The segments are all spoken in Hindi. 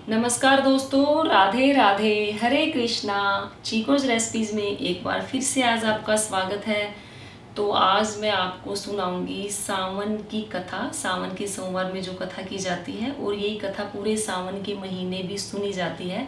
नमस्कार दोस्तों, राधे राधे, हरे कृष्णा। चीकोज रेसिपीज़ में एक बार फिर से आज आपका स्वागत है। तो आज मैं आपको सुनाऊंगी सावन की कथा। सावन के सोमवार में जो कथा की जाती है और यही कथा पूरे सावन के महीने भी सुनी जाती है।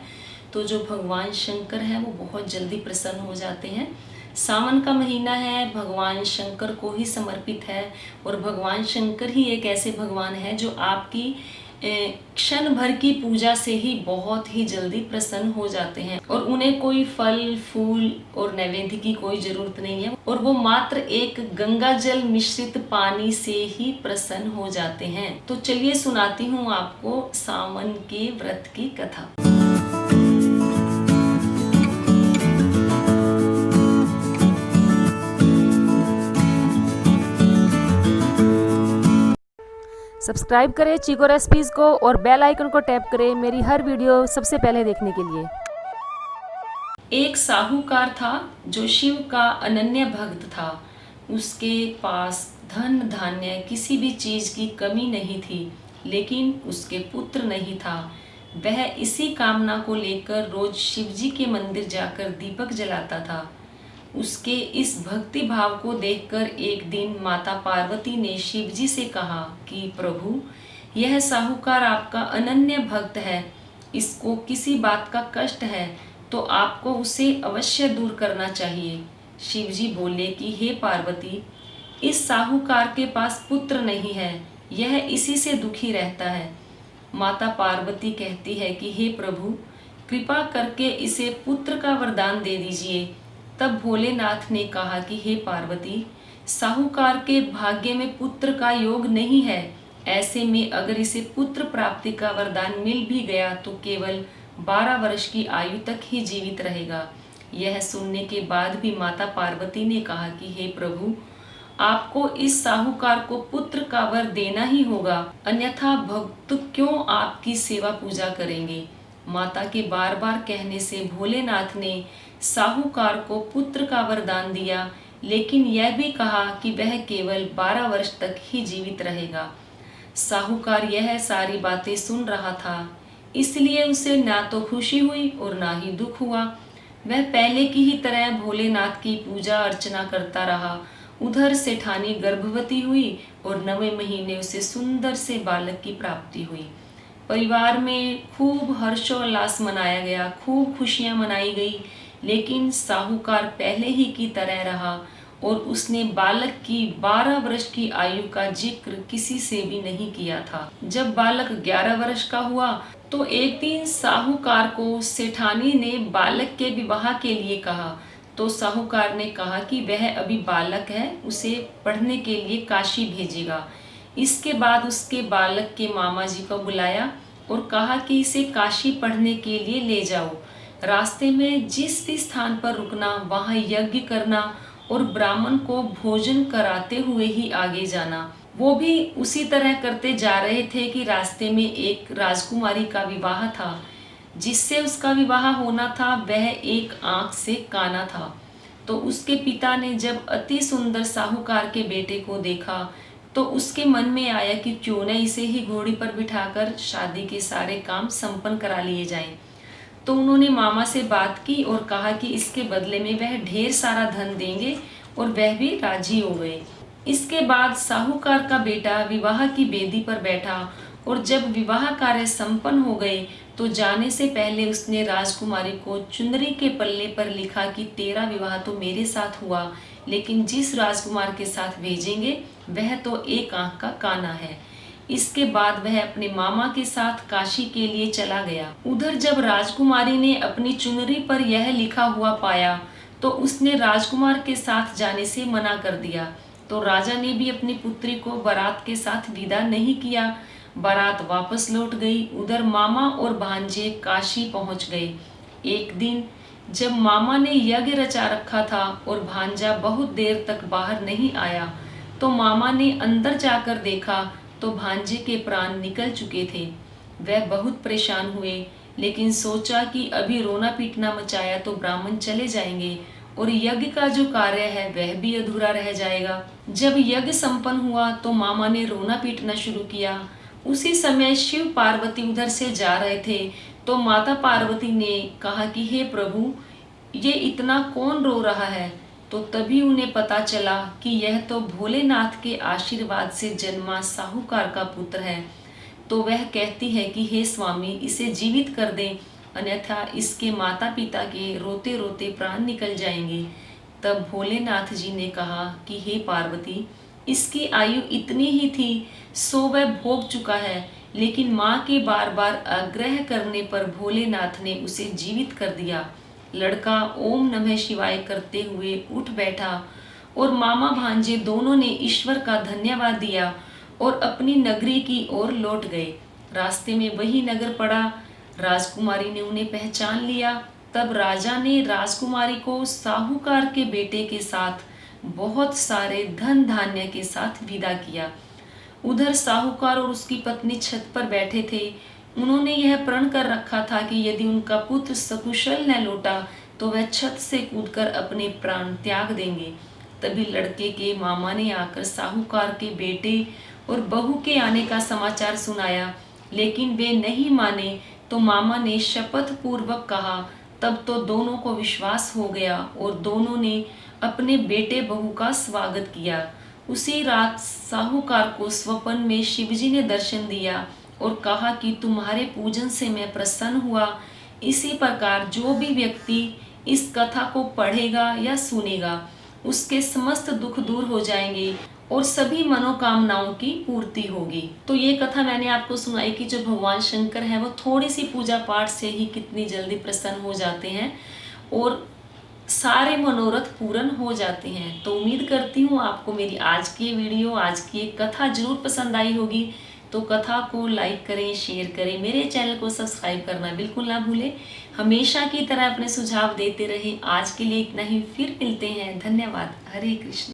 तो जो भगवान शंकर है वो बहुत जल्दी प्रसन्न हो जाते हैं। सावन का महीना है, भगवान शंकर को ही समर्पित है और भगवान शंकर ही एक ऐसे भगवान है जो आपकी क्षण भर की पूजा से ही बहुत ही जल्दी प्रसन्न हो जाते हैं और उन्हें कोई फल फूल और नैवेद्य की कोई जरूरत नहीं है और वो मात्र एक गंगा जल मिश्रित पानी से ही प्रसन्न हो जाते हैं। तो चलिए सुनाती हूँ आपको सावन के व्रत की कथा। सब्सक्राइब करें चीको रेसिपीज़ को और बेल आइकन को टैप करें मेरी हर वीडियो सबसे पहले देखने के लिए। एक साहूकार था जो शिव का अनन्य भक्त था। उसके पास धन धान्य किसी भी चीज की कमी नहीं थी, लेकिन उसके पुत्र नहीं था। वह इसी कामना को लेकर रोज शिवजी के मंदिर जाकर दीपक जलाता था। उसके इस भक्ति भाव को देखकर एक दिन माता पार्वती ने शिवजी से कहा कि प्रभु, यह साहूकार आपका अनन्य भक्त है, इसको किसी बात का कष्ट है तो आपको उसे अवश्य दूर करना चाहिए। शिवजी बोले कि हे पार्वती, इस साहूकार के पास पुत्र नहीं है, यह इसी से दुखी रहता है। माता पार्वती कहती है कि हे प्रभु, कृपा करके इसे पुत्र का वरदान दे दीजिए। तब भोलेनाथ ने कहा कि हे पार्वती, साहूकार के भाग्य में पुत्र का योग नहीं है। ऐसे में अगर इसे पुत्र प्राप्ति का वरदान मिल भी गया तो केवल 12 वर्ष की आयु तक ही जीवित रहेगा। यह सुनने के बाद भी माता पार्वती ने कहा कि हे प्रभु, आपको इस साहूकार को पुत्र का वर देना ही होगा, अन्यथा भक्त क्यों आपकी सेवा पूजा करेंगे। माता के बार बार कहने से भोलेनाथ ने साहूकार को पुत्र का वरदान दिया, लेकिन यह भी कहा कि वह केवल 12 वर्ष तक ही जीवित रहेगा। साहूकार यह सारी बातें सुन रहा था, इसलिए उसे ना तो खुशी हुई और ना ही दुख हुआ। वह पहले की ही तरह भोलेनाथ की पूजा अर्चना करता रहा। उधर सेठानी गर्भवती हुई और 9वें महीने उसे सुंदर से बालक की प्राप्ति हुई। परिवार में खूब हर्षोल्लास मनाया गया, खूब खुशियां मनाई गई, लेकिन साहूकार पहले ही की तरह रहा और उसने बालक की 12 वर्ष की आयु का जिक्र किसी से भी नहीं किया था। जब बालक 11 वर्ष का हुआ तो एक दिन साहूकार को सेठानी ने बालक के विवाह के लिए कहा। तो साहूकार ने कहा कि वह अभी बालक है, उसे पढ़ने के लिए काशी भेजेगा। इसके बाद उसके बालक के मामा जी को बुलाया और कहा कि इसे काशी पढ़ने के लिए ले जाओ। रास्ते में जिस भी स्थान पर रुकना वहां यज्ञ करना और ब्राह्मण को भोजन कराते हुए ही आगे जाना। वो भी उसी तरह करते जा रहे थे कि रास्ते में एक राजकुमारी का विवाह था। जिससे उसका विवाह होना था वह एक आंख से काना था। तो उसके पिता ने जब अति सुंदर साहूकार के बेटे को देखा तो उसके मन में आया कि क्यों न इसे ही घोड़ी पर बिठाकर शादी के सारे काम संपन्न करा लिए जाएं। तो उन्होंने मामा से बात की और कहा कि इसके बदले में वह ढेर सारा धन देंगे और वह भी राजी हो गए। इसके बाद साहूकार का बेटा विवाह की बेदी पर बैठा और जब विवाह कार्य संपन्न हो गए तो जाने से पहले उसने राजकुमारी को चुनरी के पल्ले पर लिखा कि तेरा विवाह तो मेरे साथ हुआ, लेकिन जिस राजकुमार के साथ भेजेंगे वह तो एक आंख का काना है। इसके बाद वह अपने मामा के साथ काशी के लिए चला गया। उधर जब राजकुमारी ने अपनी चुनरी पर यह लिखा हुआ पाया तो उसने राजकुमार के साथ जाने से मना कर दिया। तो राजा ने भी अपनी पुत्री को बारात के साथ विदा नहीं किया। बारात वापस लौट गई। उधर मामा और भांजे काशी पहुंच गए। एक दिन जब मामा ने यज्ञ रचा रखा था और भांजा बहुत देर तक बाहर नहीं आया तो मामा ने अंदर जाकर देखा तो भांजे के प्राण निकल चुके थे। वह बहुत परेशान हुए, लेकिन सोचा कि अभी रोना पीटना मचाया तो ब्राह्मण चले जाएंगे और यज्ञ का जो कार्य है वह भी अधूरा रह जाएगा। जब यज्ञ संपन्न हुआ तो मामा ने रोना पीटना शुरू किया। उसी समय शिव पार्वती उधर से जा रहे थे तो माता पार्वती ने कहा कि हे प्रभु, ये इतना कौन रो रहा है। तो तभी उन्हें पता चला कि यह तो भोलेनाथ के आशीर्वाद से जन्मा साहूकार का पुत्र है। तो वह कहती है कि हे स्वामी, इसे जीवित कर दें, अन्यथा इसके माता पिता के रोते रोते प्राण निकल जाएंगे। तब भोलेनाथ जी ने कहा कि हे पार्वती, इसकी आयु इतनी ही थी, सो वह भोग चुका है। लेकिन माँ के बार बार आग्रह करने पर भोलेनाथ ने उसे जीवित कर दिया। लड़का ओम नमः शिवाय करते हुए उठ बैठा और मामा भांजे दोनों ने ईश्वर का धन्यवाद दिया और अपनी नगरी की ओर लौट गए। रास्ते में वही नगर पड़ा। राजकुमारी ने उन्हें पहचान लिया। तब राजा ने राजकुमारी को साहूकार के बेटे के साथ बहुत सारे धन धान्य के साथ विदा किया। उधर साहूकार और उसकी पत्नी छत पर बैठे थे। उन्होंने यह प्रण कर रखा था कि यदि उनका पुत्र सकुशल न लौटा तो वह छत से कूदकर अपने प्राण त्याग देंगे। तभी लड़के के मामा ने आकर साहूकार के बेटे और बहू के आने का समाचार सुनाया, लेकिन वे नहीं माने। तो मामा ने शपथ पूर्वक कहा। तब तो दोनों को विश्वास हो गया और दोनों ने अपने बेटे बहू का स्वागत किया। उसी रात साहूकार को स्वप्न में शिवजी ने दर्शन दिया और कहा कि तुम्हारे पूजन से मैं प्रसन्न हुआ। इसी प्रकार जो भी व्यक्ति इस कथा को पढ़ेगा या सुनेगा, उसके समस्त दुख दूर हो जाएंगे और सभी मनोकामनाओं की पूर्ति होगी। तो ये कथा मैंने आपको सुनाई कि जो भगवान शंकर है वो थोड़ी सी पूजा पाठ से ही कितनी जल्दी प्रसन्न हो जाते हैं और सारे मनोरथ पूर्ण हो जाते हैं। तो उम्मीद करती हूँ आपको मेरी आज की वीडियो, आज की एक कथा जरूर पसंद आई होगी। तो कथा को लाइक करें, शेयर करें, मेरे चैनल को सब्सक्राइब करना बिल्कुल ना भूलें। हमेशा की तरह अपने सुझाव देते रहें। आज के लिए इतना ही, फिर मिलते हैं। धन्यवाद। हरे कृष्ण।